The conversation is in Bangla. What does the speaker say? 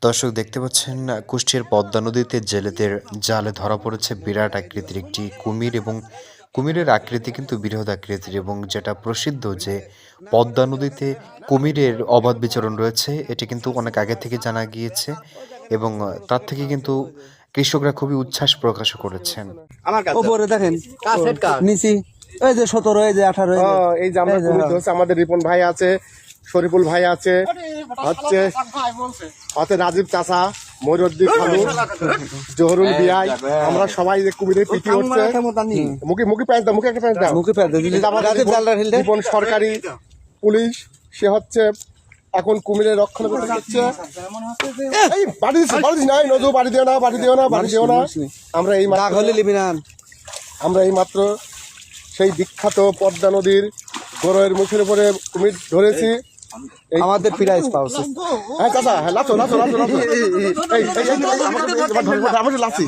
দর্শক দেখতে পাচ্ছেন কুষ্টিয়ার পদ্মা নদীতে জেলেদের জালে ধরা পড়েছে বিরাট আকৃতির একটি কুমির এবং কুমিরের আকৃতি কিন্তু বৃহৎ আকৃতির এবং যেটা প্রসিদ্ধ যে পদ্মা নদীতে কুমিরের অবাধ বিচরণ রয়েছে এটি কিন্তু অনেক আগে থেকে জানা গিয়েছে এবং তার থেকে কিন্তু কৃষকরা খুবই উচ্ছ্বাস প্রকাশ করেছেন। উপরে দেখেন নিচি এই যে 17 এই যে 18 এই যে আমরা হচ্ছে আমাদের রিপন ভাই আছে, শরীফুল ভাই আছে, হচ্ছে রাজীব চাচা, ময়ূরদ্দিন খালু, জহরুল বিআই, আমরা সবাই যে কুমিরের পিটি হচ্ছে মুখে প্যাঁচ দাও, মুখে একটা প্যাঁচ দাও, মুখে রিপন সরকারি পুলিশ, সে হচ্ছে এখন কুমিরের রক্ষণাবেক্ষণ করছে। এই বাড়ি দিস না, নজু বাড়ি দিও না, বাড়ি দিও না, বাড়ি দিও না। আমরা এই মাত্র সেই বিখ্যাত পদ্মা নদীর গড়ের মুখের উপরে কুমির ধরেছি। আমাদের প্রাইজ পাওছে। হ্যাঁ চাচা, হ্যাঁ লাচো লাচো লাচো লাচো, এই আমাকে লাচি।